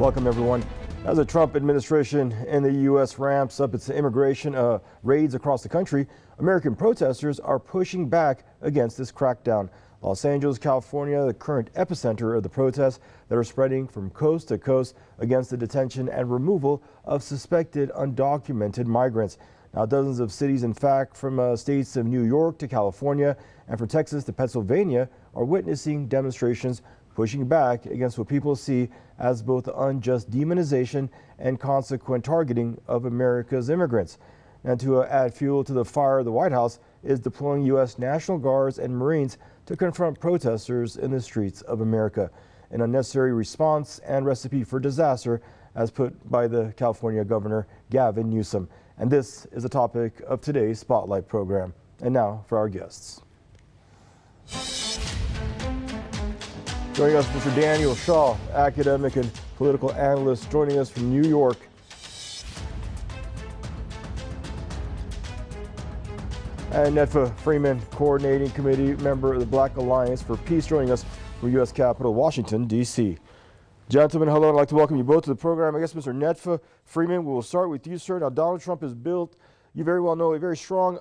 Welcome, everyone. As the Trump administration in the U.S. ramps up its immigration raids across the country, American protesters are pushing back against this crackdown. Los Angeles, California, the current epicenter of the protests that are spreading from coast to coast against the detention and removal of suspected undocumented migrants. Now, dozens of cities, in fact, from states of New York to California and from Texas to Pennsylvania, are witnessing demonstrations pushing back against what people see as both unjust demonization and consequent targeting of America's immigrants. And to add fuel to the fire, the White House is deploying U.S. National Guards and Marines to confront protesters in the streets of America. An unnecessary response and recipe for disaster, as put by the California Governor Gavin Newsom. And this is the topic of today's Spotlight program. And now for our guests. Joining us, Mr. Daniel Shaw, academic and political analyst, joining us from New York. And Netfa Freeman, coordinating committee member of the Black Alliance for Peace, joining us from U.S. Capitol, Washington, D.C. Gentlemen, hello. I'd like to welcome you both to the program. I guess, Mr. Netfa Freeman, we'll start with you, sir. Now, Donald Trump has built, you very well know, a very strong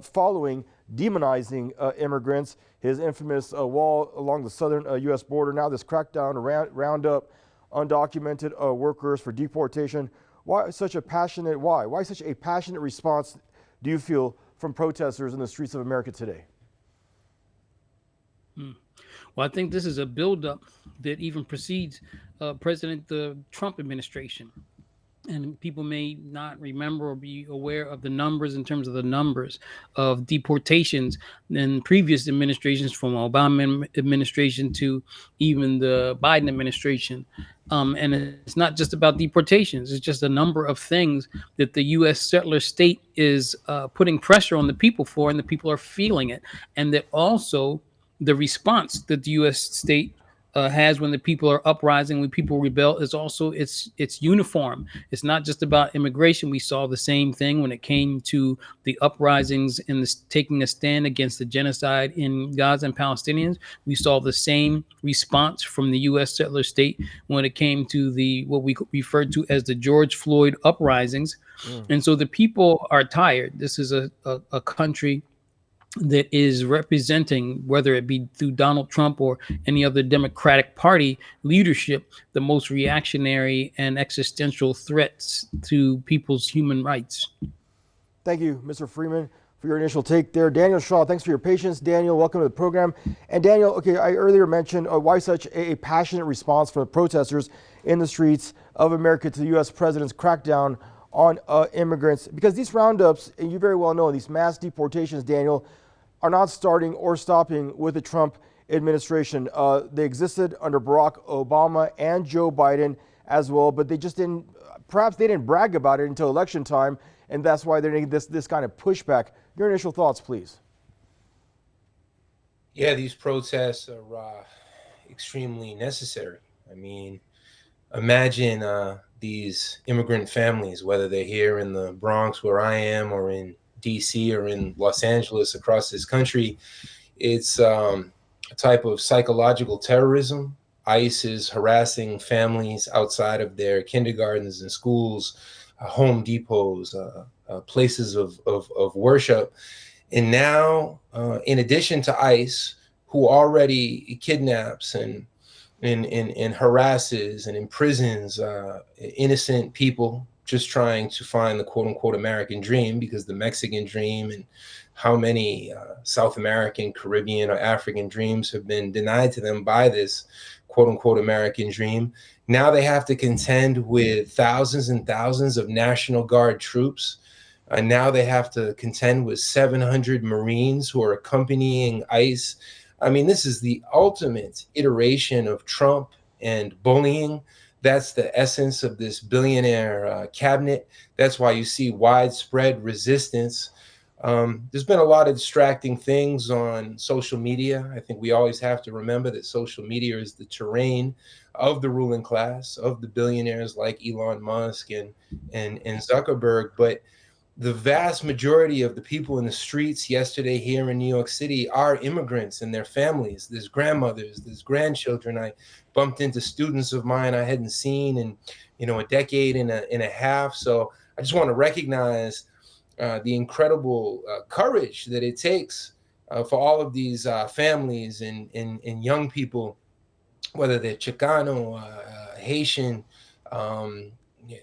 following demonizing immigrants. His infamous wall along the southern U.S. border. Now this crackdown to round up undocumented workers for deportation. Why such a passionate response do you feel from protesters in the streets of America today? Well, I think this is a buildup that even precedes President the Trump administration. And people may not remember or be aware of the numbers in terms of the numbers of deportations in previous administrations, from Obama administration to even the Biden administration. And it's not just about deportations. It's just a number of things that the U.S. settler state is putting pressure on the people for, and the people are feeling it. And that also the response that the U.S. state has when the people are uprising, when people rebel, is also it's uniform. It's not just about immigration. We saw the same thing when it came to the uprisings and taking a stand against the genocide in Gaza and Palestinians. We saw the same response from the U.S. settler state when it came to what we referred to as the George Floyd uprisings. And so the people are tired. This is a country that is representing, whether it be through Donald Trump or any other Democratic Party leadership, the most reactionary and existential threats to people's human rights. Thank you, Mr. Freeman, for your initial take there. Daniel Shaw, thanks for your patience. Daniel, welcome to the program. And Daniel, okay, I earlier mentioned why such a passionate response from the protesters in the streets of America to the U.S. president's crackdown on immigrants, because these roundups, and you very well know, these mass deportations, Daniel, are not starting or stopping with the Trump administration. They existed under Barack Obama and Joe Biden as well, but they just didn't, perhaps they didn't brag about it until election time, and that's why they're getting this kind of pushback. Your initial thoughts, please. Yeah, these protests are extremely necessary. I mean, imagine these immigrant families, whether they're here in the Bronx where I am, or in DC, or in Los Angeles, across this country. It's a type of psychological terrorism. ICE is harassing families outside of their kindergartens and schools, Home Depots, places of worship. And now, in addition to ICE, who already kidnaps and harasses and imprisons innocent people just trying to find the quote unquote American dream, because the Mexican dream and how many South American, Caribbean, or African dreams have been denied to them by this quote unquote American dream. Now they have to contend with thousands and thousands of National Guard troops. And now they have to contend with 700 Marines who are accompanying ICE. I mean, this is the ultimate iteration of Trump and bullying. That's the essence of this billionaire cabinet. That's why you see widespread resistance. There's been a lot of distracting things on social media. I think we always have to remember that social media is the terrain of the ruling class, of the billionaires like Elon Musk and Zuckerberg. But the vast majority of the people in the streets yesterday here in New York City are immigrants and their families. There's grandmothers, there's grandchildren. I bumped into students of mine I hadn't seen in, a decade and a half. So I just want to recognize the incredible courage that it takes for all of these families and young people, whether they're Chicano, Haitian,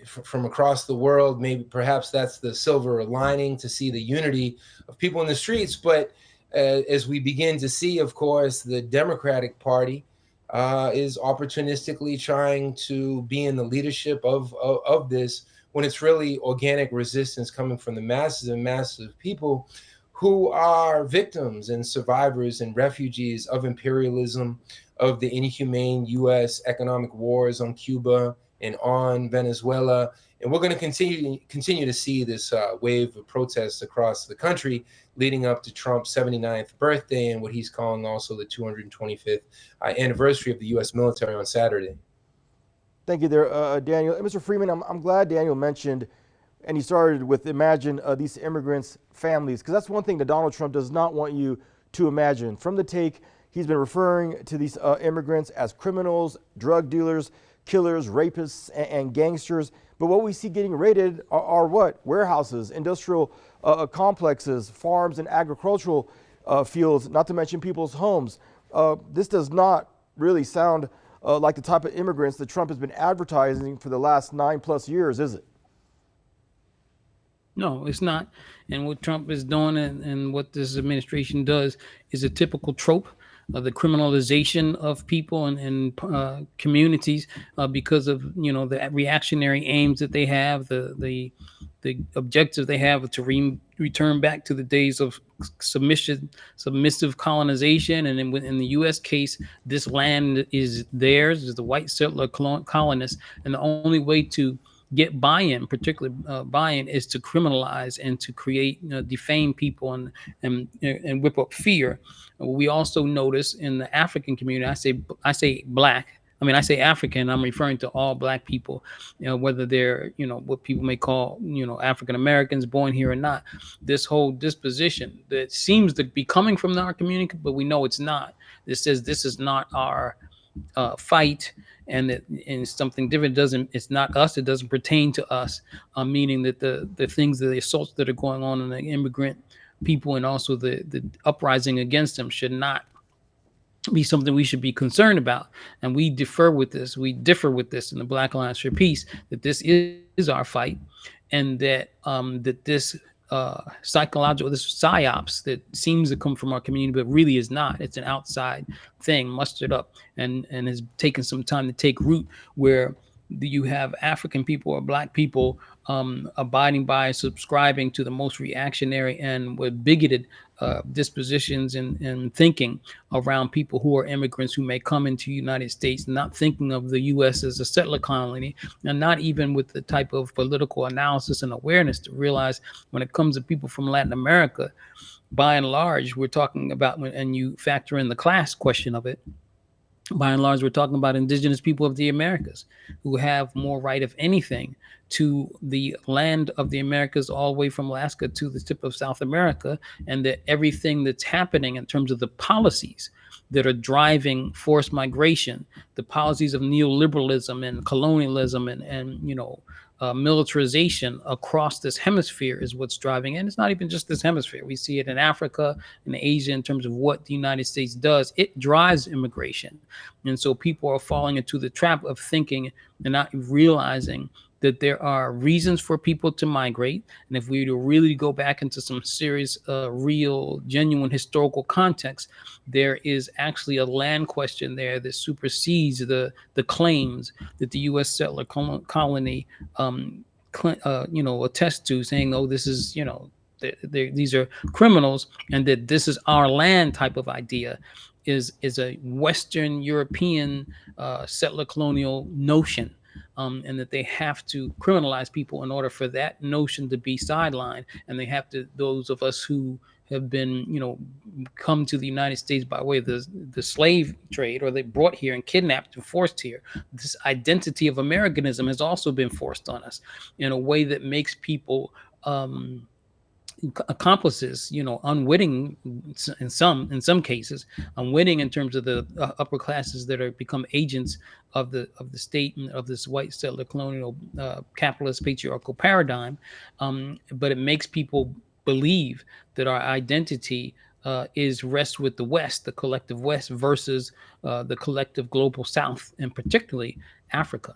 from across the world. Maybe perhaps that's the silver lining, to see the unity of people in the streets. But as we begin to see, of course, the Democratic Party is opportunistically trying to be in the leadership of this, when it's really organic resistance coming from the masses and masses of people who are victims and survivors and refugees of imperialism, of the inhumane U.S. economic wars on Cuba and on Venezuela. And we're going to continue to see this wave of protests across the country leading up to Trump's 79th birthday and what he's calling also the 225th anniversary of the U.S. military on Saturday. Thank you there, Daniel. And Mr. Freeman, I'm glad Daniel mentioned, and he started with imagine these immigrants' families, because that's one thing that Donald Trump does not want you to imagine. From the take, he's been referring to these immigrants as criminals, drug dealers, killers, rapists, and gangsters. But what we see getting raided are what? Warehouses, industrial complexes, farms, and agricultural fields, not to mention people's homes. This does not really sound like the type of immigrants that Trump has been advertising for the last 9+ years, is it? No, it's not. And what Trump is doing and what this administration does is a typical trope of the criminalization of people and communities because of the reactionary aims that they have, the objectives they have to return back to the days of submissive colonization. And in the U.S. case, this land is theirs, is the white settler colonists, and the only way to get buy-in, particularly buy-in, is to criminalize and to create, defame people and whip up fear. We also notice in the African community, I say black. I mean, I say African. I'm referring to all black people, whether they're, what people may call, African Americans born here or not. This whole disposition that seems to be coming from our community, but we know it's not. This says this is not our fight, and something different. It's not us. It doesn't pertain to us. Meaning that the things, the assaults that are going on in the immigrant people, and also the uprising against them, should not be something we should be concerned about. And we differ with this in the Black Alliance for Peace, that this is our fight, and that this psychological, this psyops that seems to come from our community but really is not. It's an outside thing mustered up and has taken some time to take root, where you have African people or black people abiding by, subscribing to the most reactionary and with bigoted dispositions and thinking around people who are immigrants who may come into the United States, not thinking of the U.S. as a settler colony, and not even with the type of political analysis and awareness to realize when it comes to people from Latin America, by and large, we're talking about, and you factor in the class question of it, by and large, we're talking about indigenous people of the Americas who have more right, if anything, to the land of the Americas, all the way from Alaska to the tip of South America, and that everything that's happening in terms of the policies that are driving forced migration, the policies of neoliberalism and colonialism and militarization across this hemisphere is what's driving. And it's not even just this hemisphere. We see it in Africa and Asia in terms of what the United States does. It drives immigration. And so people are falling into the trap of thinking and not realizing that there are reasons for people to migrate. And if we were to really go back into some serious, real, genuine historical context, there is actually a land question there that supersedes the claims that the U.S. settler colony, attest to, saying, oh, this is, these are criminals, and that this is our land type of idea is a Western European settler colonial notion. And that they have to criminalize people in order for that notion to be sidelined. And they have to, those of us who have been, come to the United States by way of the slave trade, or they brought here and kidnapped and forced here, this identity of Americanism has also been forced on us in a way that makes people accomplices, unwitting in some cases, unwitting in terms of the upper classes that are become agents of the state and of this white settler colonial capitalist patriarchal paradigm. But it makes people believe that our identity is rest with the West, the collective West, versus the collective global South, and particularly Africa.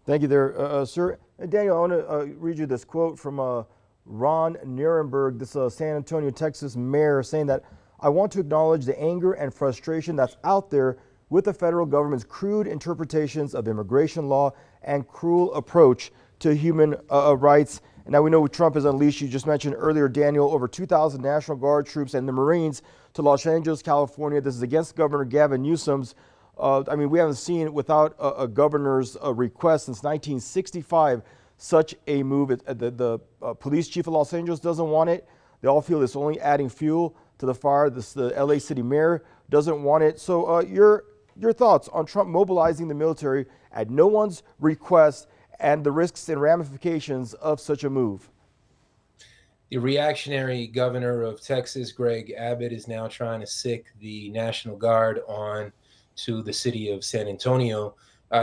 Thank you there, sir. Daniel, I want to read you this quote from Ron Nierenberg, this San Antonio, Texas mayor, saying that I want to acknowledge the anger and frustration that's out there with the federal government's crude interpretations of immigration law and cruel approach to human rights. And now we know Trump has unleashed, you just mentioned earlier, Daniel, over 2,000 National Guard troops and the Marines to Los Angeles, California. This is against Governor Gavin Newsom's. We haven't seen without a governor's request since 1965 such a move. The police chief of Los Angeles doesn't want it. They all feel it's only adding fuel to the fire. The LA city mayor doesn't want it. So your thoughts on Trump mobilizing the military at no one's request and the risks and ramifications of such a move? The reactionary governor of Texas, Greg Abbott, is now trying to sic the National Guard on to the city of San Antonio.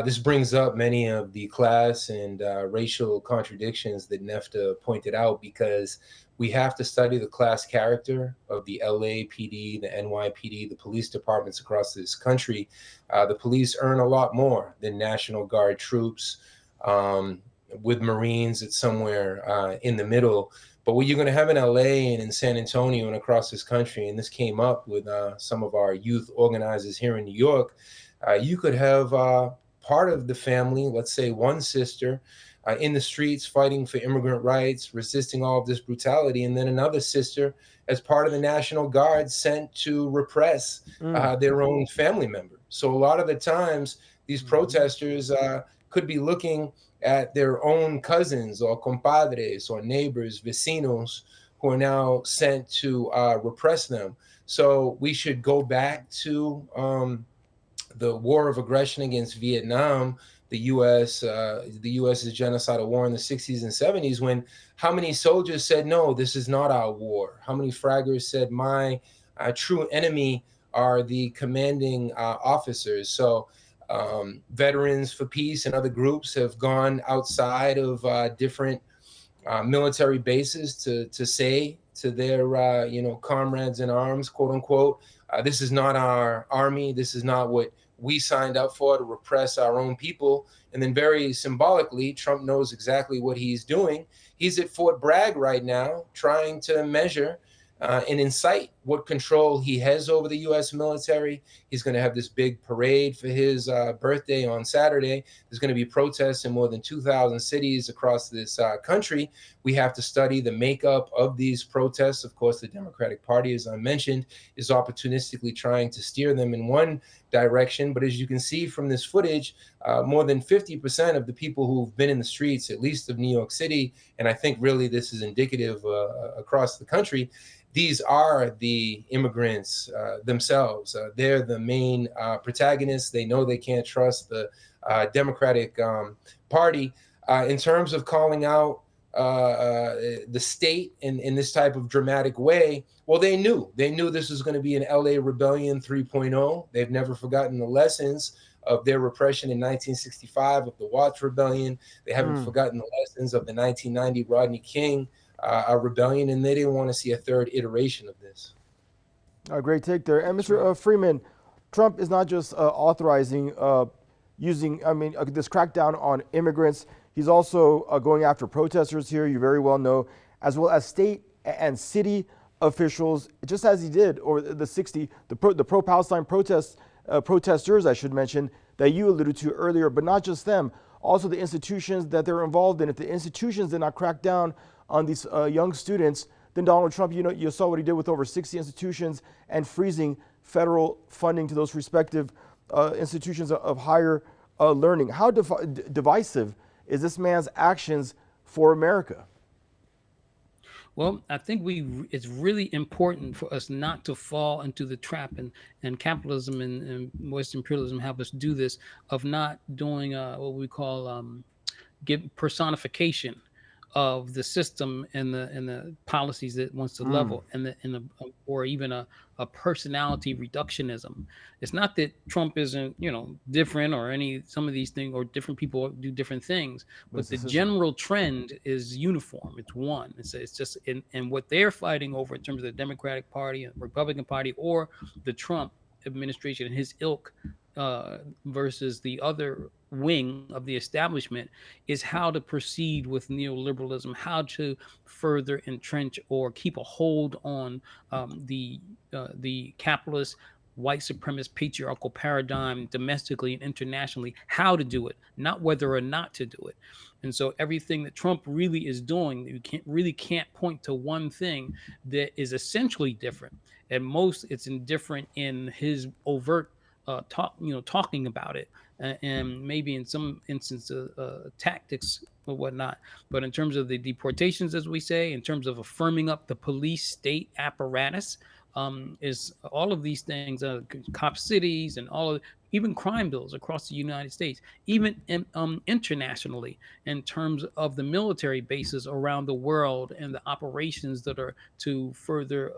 This brings up many of the class and racial contradictions that NEFTA pointed out, because we have to study the class character of the LAPD, the NYPD, the police departments across this country. The police earn a lot more than National Guard troops. With Marines, it's somewhere in the middle. But what you're going to have in LA and in San Antonio and across this country, and this came up with some of our youth organizers here in New York, you could have part of the family, let's say one sister, in the streets fighting for immigrant rights, resisting all of this brutality, and then another sister as part of the National Guard sent to repress their own family member. So a lot of the times, these protesters could be looking at their own cousins or compadres or neighbors, vecinos, who are now sent to repress them. So we should go back to the war of aggression against Vietnam, the U.S.'s genocidal war in the 60s and 70s, when how many soldiers said, no, this is not our war? How many fraggers said, my true enemy are the commanding officers? So Veterans for Peace and other groups have gone outside of different military bases to say to their comrades in arms, quote unquote, this is not our army. This is not what we signed up for, to repress our own people. And then very symbolically, Trump knows exactly what he's doing. He's at Fort Bragg right now trying to measure and incite what control he has over the U.S. military. He's going to have this big parade for his birthday on Saturday. There's going to be protests in more than 2,000 cities across this country. We have to study the makeup of these protests. Of course, the Democratic Party, as I mentioned, is opportunistically trying to steer them in one direction. But as you can see from this footage, more than 50% of the people who've been in the streets, at least of New York City, and I think really this is indicative across the country, these are the immigrants themselves. They're the main protagonists. They know they can't trust the Democratic Party. In terms of calling out the state in this type of dramatic way, well, they knew this was going to be an LA Rebellion 3.0. They've never forgotten the lessons of their repression in 1965 of the Watts Rebellion. They haven't forgotten the lessons of the 1990 Rodney King rebellion, and they didn't want to see a third iteration of this. Great take there. And Mr. Freeman, Trump is not just authorizing using, this crackdown on immigrants. He's also going after protesters here, you very well know, as well as state and city officials, just as he did over the pro-Palestine protesters, I should mention, that you alluded to earlier, but not just them, also the institutions that they're involved in. If the institutions did not crack down on these young students, then Donald Trump, you saw what he did with over 60 institutions and freezing federal funding to those respective institutions of higher learning. How divisive is this man's actions for America? Well, I think it's really important for us not to fall into the trap, and capitalism and Western imperialism have us do this, of not doing what we call personification of the system and the policies that wants to level, and or even a personality reductionism. It's not that Trump isn't, different, or any some of these things, or different people do different things, But but it's the the system. general trend is uniform. It's one. It's just in what they're fighting over in terms of the Democratic Party and Republican Party, or the Trump administration and his ilk, versus the other wing of the establishment, is how to proceed with neoliberalism, how to further entrench or keep a hold on, the capitalist, white supremacist, patriarchal paradigm domestically and internationally, how to do it, not whether or not to do it. And so everything that Trump really is doing, you can't point to one thing that is essentially different. At most, it's indifferent in his overt talking about it, and maybe in some instances, tactics or whatnot. But in terms of the deportations, as we say, in terms of affirming up the police state apparatus, is all of these things, cop cities, and all of, even crime bills across the United States, even internationally, in terms of the military bases around the world and the operations that are to further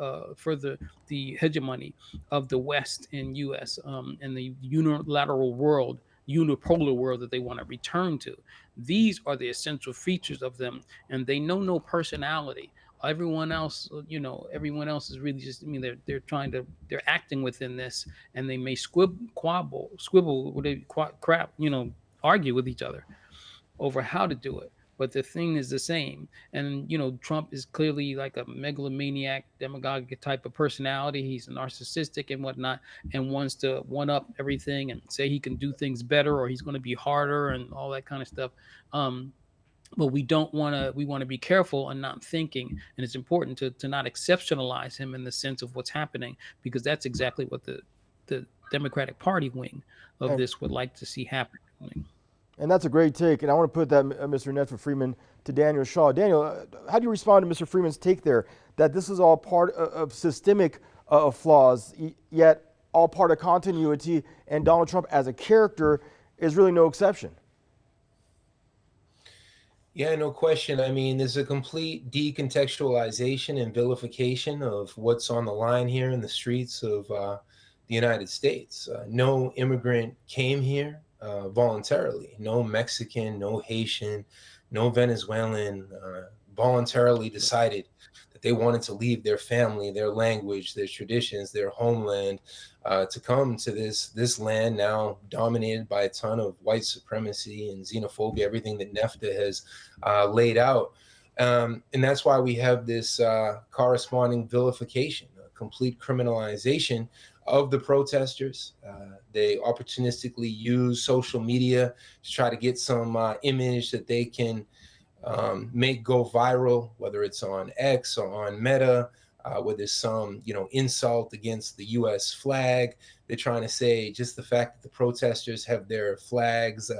the hegemony of the West and U.S., and the unilateral world, unipolar world that they want to return to. These are the essential features of them, and they know no personality. Everyone else is really just. I mean, they're acting within this, and they may squibble, crap, argue with each other over how to do it. But the thing is the same. And, Trump is clearly like a megalomaniac, demagogic type of personality. He's narcissistic and whatnot, and wants to one up everything and say he can do things better, or he's going to be harder and all that kind of stuff. But we want to be careful and not thinking, and it's important to not exceptionalize him in the sense of what's happening, because that's exactly what the Democratic Party wing of And this would like to see happening. And that's a great take. And I want to put that, Mr. Netfa Freeman, to Daniel Shaw. Daniel, how do you respond to Mr. Freeman's take there, that this is all part of systemic flaws, yet all part of continuity, and Donald Trump as a character is really no exception? Yeah, no question. I mean, there's a complete decontextualization and vilification of what's on the line here in the streets of the United States. No immigrant came here voluntarily. No Mexican, no Haitian, no Venezuelan voluntarily decided that they wanted to leave their family, their language, their traditions, their homeland, to come to this land now dominated by a ton of white supremacy and xenophobia, everything that NEFTA has laid out. And that's why we have this corresponding vilification, a complete criminalization of the protesters. They opportunistically use social media to try to get some image that they can make go viral, whether it's on X or on Meta, where there's some, insult against the U.S. flag. They're trying to say just the fact that the protesters have their flags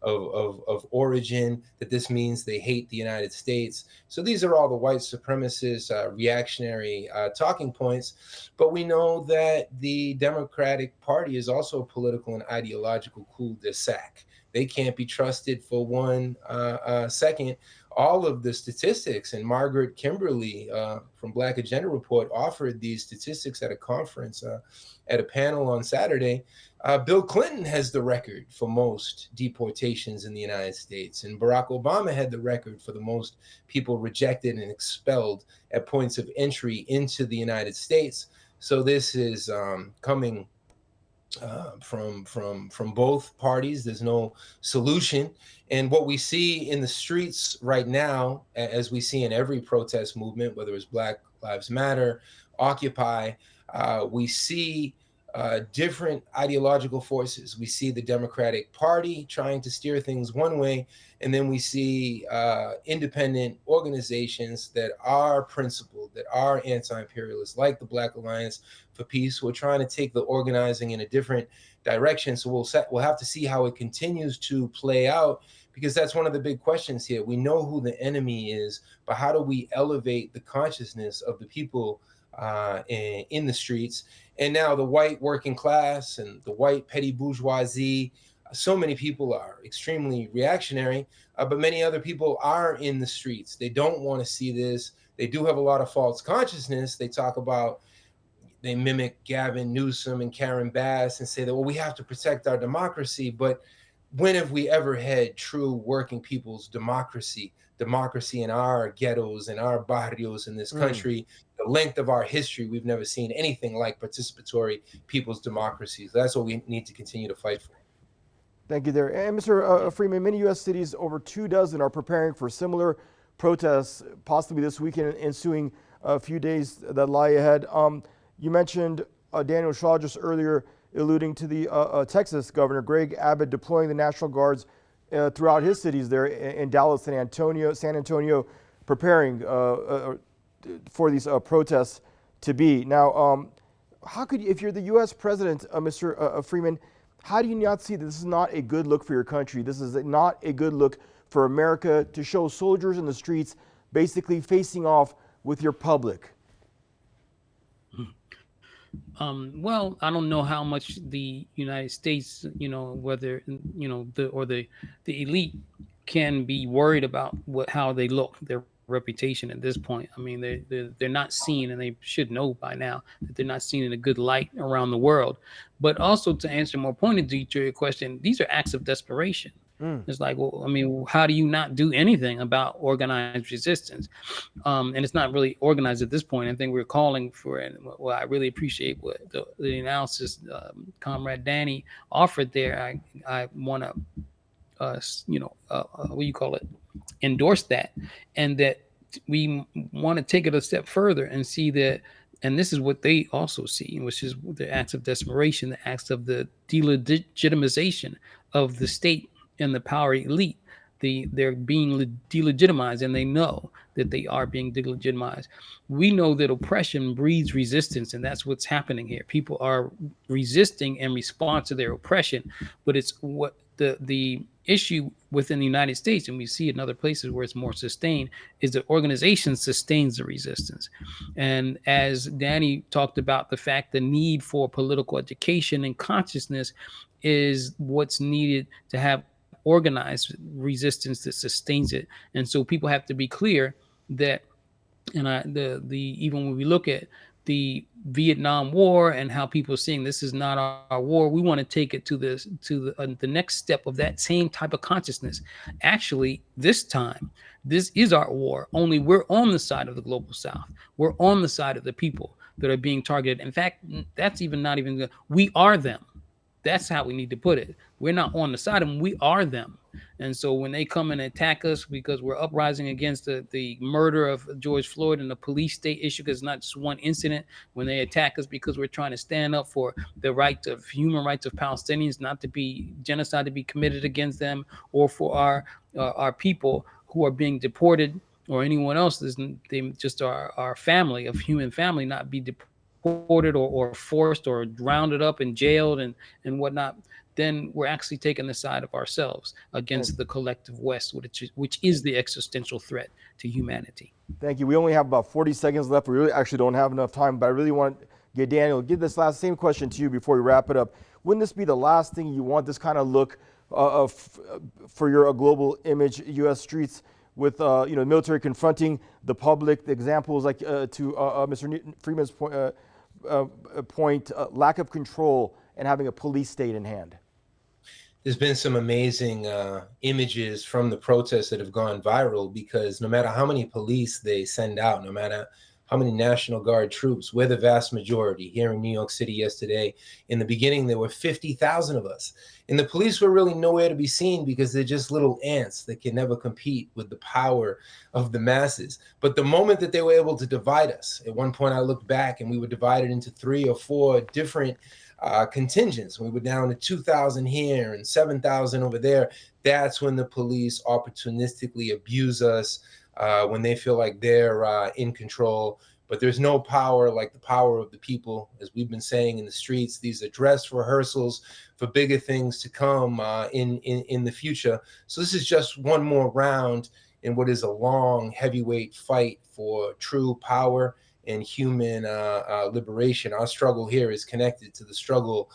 of origin, that this means they hate the United States. So these are all the white supremacist, reactionary talking points. But we know that the Democratic Party is also a political and ideological cul-de-sac. They can't be trusted for one second. All of the statistics, and Margaret Kimberly from Black Agenda Report offered these statistics at a conference, at a panel on Saturday. Bill Clinton has the record for most deportations in the United States, and Barack Obama had the record for the most people rejected and expelled at points of entry into the United States. So this is coming from both parties. There's no solution. And what we see in the streets right now, as we see in every protest movement, whether it's Black Lives Matter, Occupy, we see different ideological forces. We see the Democratic Party trying to steer things one way, and then we see independent organizations that are principled, that are anti-imperialist, like the Black Alliance for Peace, who are trying to take the organizing in a different direction. So we'll have to see how it continues to play out, because that's one of the big questions here. We know who the enemy is, but how do we elevate the consciousness of the people in the streets? And now the white working class and the white petty bourgeoisie so many people are extremely reactionary, but many other people are in the streets. They don't want to see this. They do have a lot of false consciousness. They talk about, they mimic Gavin Newsom and Karen Bass and say that, well, we have to protect our democracy. But when have we ever had true working people's democracy in our ghettos and our barrios in this country? The length of our history, we've never seen anything like participatory people's democracies. That's what we need to continue to fight for. Thank you there. And Mr. Freeman, many U.S. cities, over 24, are preparing for similar protests, possibly this weekend and ensuing a few days that lie ahead. You mentioned Daniel Shaw just earlier, alluding to the Texas Governor Greg Abbott deploying the National Guards throughout his cities there in Dallas, San Antonio, preparing for these protests to be. Now, how could you, if you're the U.S. president, Mr. Freeman, how do you not see that this is not a good look for your country? This is not a good look for America to show soldiers in the streets basically facing off with your public. Well, I don't know how much the United States, whether, the elite can be worried about how they look, their reputation at this point. I mean, they're not seen, and they should know by now that they're not seen in a good light around the world. But also, to answer more pointedly to your question, these are acts of desperation. It's like, well, I mean, how do you not do anything about organized resistance? And it's not really organized at this point. I think we're calling for it. Well, I really appreciate what the analysis Comrade Danny offered there. I want to, what do you call it? Endorse that, and that we want to take it a step further and see that. And this is what they also see, which is the acts of desperation, the acts of the delegitimization of the state and the power elite. They're being delegitimized, and they know that they are being delegitimized. We know that oppression breeds resistance, and that's what's happening here. People are resisting in response to their oppression, but it's what the issue within the United States, and we see it in other places where it's more sustained, is that organization sustains the resistance. And as Danny talked about, the fact the need for political education and consciousness is what's needed to have organized resistance that sustains it. And so people have to be clear that, and even when we look at the Vietnam War and how people are saying this is not our war, we want to take it to the next step of that same type of consciousness. Actually, this time, this is our war, only we're on the side of the global South. We're on the side of the people that are being targeted. In fact, that's not even good. We are them. That's how we need to put it. We're not on the side of them. We are them. And so when they come and attack us because we're uprising against the murder of George Floyd and the police state issue, because it's not just one incident, when they attack us because we're trying to stand up for the right of human rights of Palestinians, not to be genocide to be committed against them, or for our people who are being deported, or anyone else, they just our family of human family not be deported or forced or rounded up and jailed and whatnot, then we're actually taking the side of ourselves against the collective West, which is the existential threat to humanity. Thank you. We only have about 40 seconds left. We really actually don't have enough time, but I really want to get Daniel, give this same question to you before we wrap it up. Wouldn't this be the last thing you want, this kind of look for your global image, U.S. streets, with military confronting the public? The examples like to Mr. Freeman's point, lack of control and having a police state in hand. There's been some amazing images from the protests that have gone viral, because no matter how many police they send out, no matter how many National Guard troops, we're the vast majority. Here in New York City yesterday, in the beginning, there were 50,000 of us. And the police were really nowhere to be seen because they're just little ants that can never compete with the power of the masses. But the moment that they were able to divide us, at one point I looked back and we were divided into 3 or 4 different contingents. We were down to 2,000 here and 7,000 over there. That's when the police opportunistically abuse us, when they feel like they're in control. But there's no power like the power of the people, as we've been saying in the streets. These are dress rehearsals for bigger things to come in the future. So this is just one more round in what is a long, heavyweight fight for true power and human liberation. Our struggle here is connected to the struggle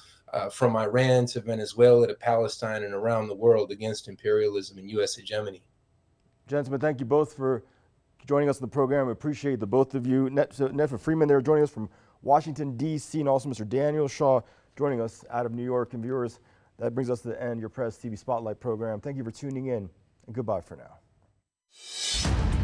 from Iran to Venezuela to Palestine and around the world against imperialism and U.S. hegemony. Gentlemen, thank you both for joining us in the program. We appreciate the both of you. Netfa Freeman there joining us from Washington, D.C., and also Mr. Daniel Shaw joining us out of New York. And viewers, that brings us to the end of your Press TV Spotlight program. Thank you for tuning in, and goodbye for now.